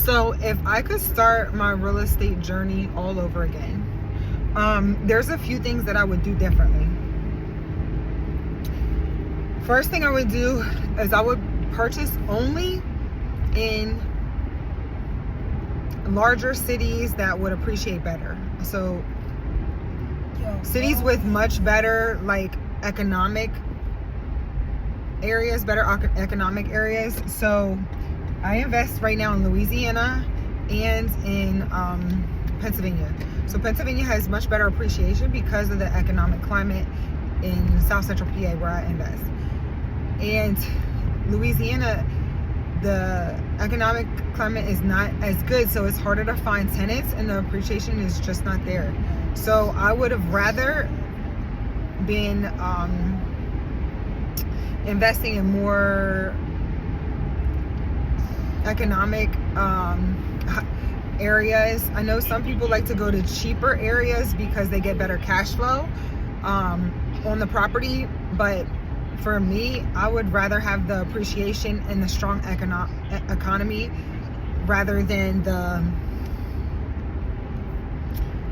So if I could start my real estate journey all over again, there's a few things that I would do differently. First thing I would do is I would purchase only in larger cities that would appreciate better. So cities with much better like economic areas, better economic areas. So I invest right now in Louisiana and in Pennsylvania. So Pennsylvania has much better appreciation because of the economic climate in South Central PA where I invest. And Louisiana, the economic climate is not as good, so it's harder to find tenants and the appreciation is just not there. So I would have rather been investing in more economic areas. I know some people like to go to cheaper areas because they get better cash flow on the property, but for me, I would rather have the appreciation and the strong economy rather than the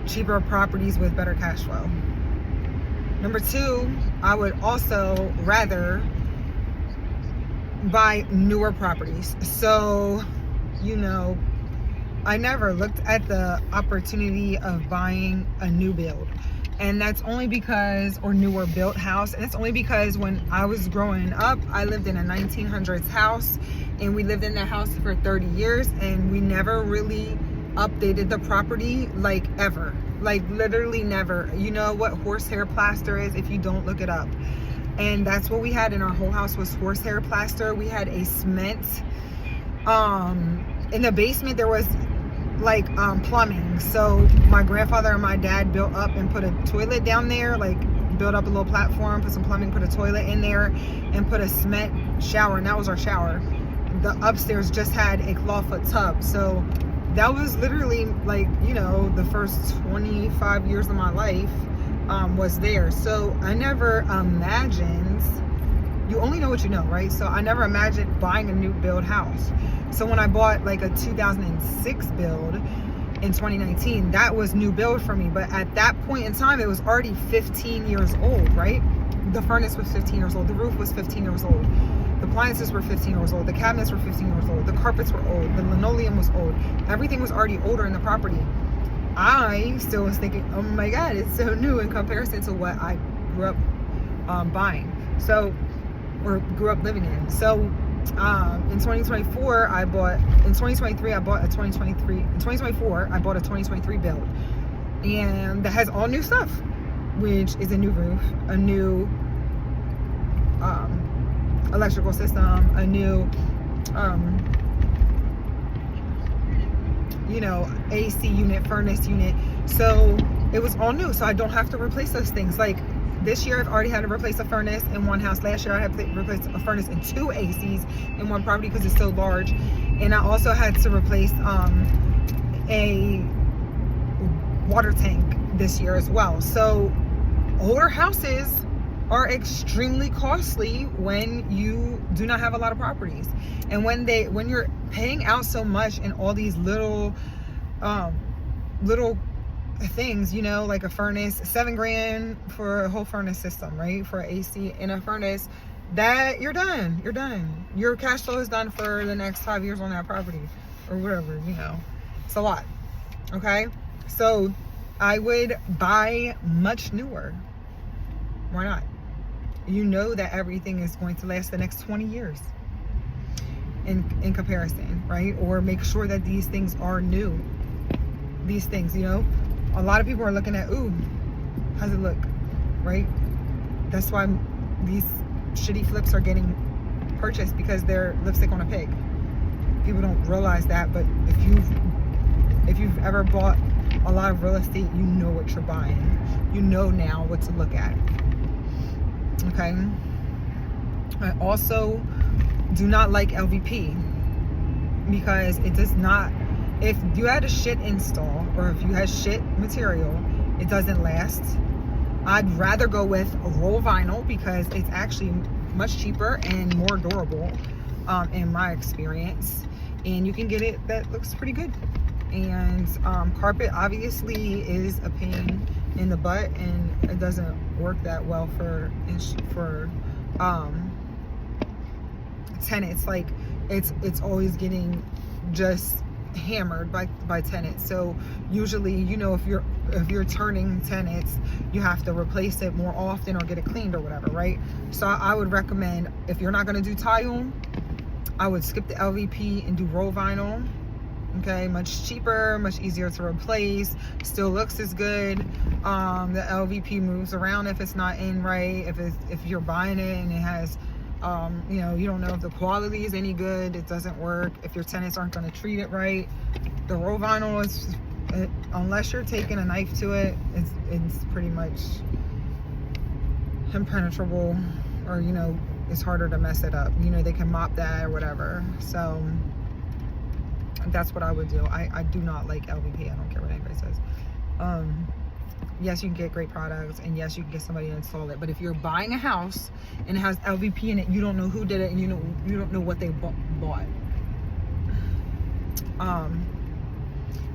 cheaper properties with better cash flow. Number two, I would also rather buy newer properties. So, I never looked at the opportunity of buying a new build. And that's only because, or newer built house. And it's only because when I was growing up, I lived in a 1900s house and we lived in that house for 30 years and we never really updated the property like ever. Like literally never. You know what horsehair plaster is if you don't look it up. And that's what we had in our whole house was horsehair plaster. We had a cement. In the basement there was like plumbing. So my grandfather and my dad built up and put a toilet down there, like built up a little platform, put some plumbing, put a toilet in there and put a cement shower, and that was our shower. The upstairs just had a clawfoot tub. So that was literally like, the first 25 years of my life was there. So I never imagined, you only know what you know, right? So I never imagined buying a new build house. So when I bought like a 2006 build in 2019, that was new build for me. But at that point in time, it was already 15 years old, right? The furnace was 15 years old. The roof was 15 years old. The appliances were 15 years old. The cabinets were 15 years old. The carpets were old. The linoleum was old. Everything was already older in the property. I still was thinking, oh my God, it's so new in comparison to what I grew up buying. So, or grew up living in. So, in 2024, in 2023, I bought a 2023 build. And that has all new stuff, which is a new roof, a new electrical system, a new AC unit, furnace unit. So it was all new. So I don't have to replace those things. Like this year, I've already had to replace a furnace in one house. Last year, I had to replace a furnace in 2 ACs in one property because it's so large. And I also had to replace a water tank this year as well. So older houses are extremely costly when you do not have a lot of properties. And when you're paying out so much in all these little things, like a furnace, $7,000 for a whole furnace system, right? For an AC in a furnace, that you're done. Your cash flow is done for the next 5 years on that property or whatever, it's a lot. Okay. So I would buy much newer. Why not? That everything is going to last the next 20 years in comparison, right? Or make sure that these things are new. These things, a lot of people are looking at, ooh, how's it look, right? That's why these shitty flips are getting purchased, because they're lipstick on a pig. People don't realize that, but if you've ever bought a lot of real estate, you know what you're buying. You know now what to look at. Okay. I also do not like LVP because it does not, if you had a shit install or if you had shit material, it doesn't last. I'd rather go with roll vinyl because it's actually much cheaper and more durable in my experience. and you can get it that looks pretty good. And carpet obviously is a pain in the butt, and it doesn't work that well for tenants. Like it's always getting just hammered by tenants. So usually, you know, if you're turning tenants, you have to replace it more often or get it cleaned or whatever, right? So I would recommend, if you're not going to do tile, I would skip the LVP and do roll vinyl. Okay, much cheaper, much easier to replace, still looks as good. The LVP moves around if it's not in right, if you're buying it and it has you know, you don't know if the quality is any good, it doesn't work, if your tenants aren't going to treat it right. The roll vinyl is, unless you're taking a knife to it, it's pretty much impenetrable, or, you know, it's harder to mess it up. You know, they can mop that or whatever. So that's what I would do. I do not like LVP. I don't care what anybody says. Yes, you can get great products, and yes, you can get somebody to install it. But if you're buying a house and it has LVP in it, you don't know who did it, and you don't know what they bought.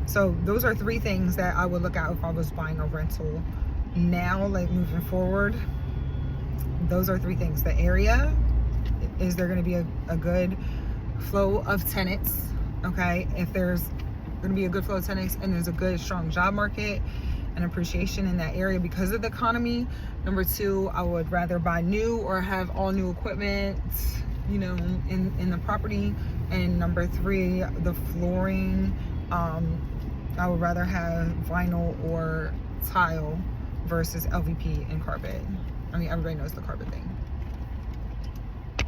So those are 3 things that I would look at if I was buying a rental now, like moving forward. Those are 3 things. The area, is there going to be a good flow of tenants? Okay, if there's going to be a good flow of tenants and there's a good strong job market and appreciation in that area because of the economy. Number 2, I would rather buy new or have all new equipment, you know, in the property. And number 3, the flooring, I would rather have vinyl or tile versus LVP and carpet. I mean, everybody knows the carpet thing.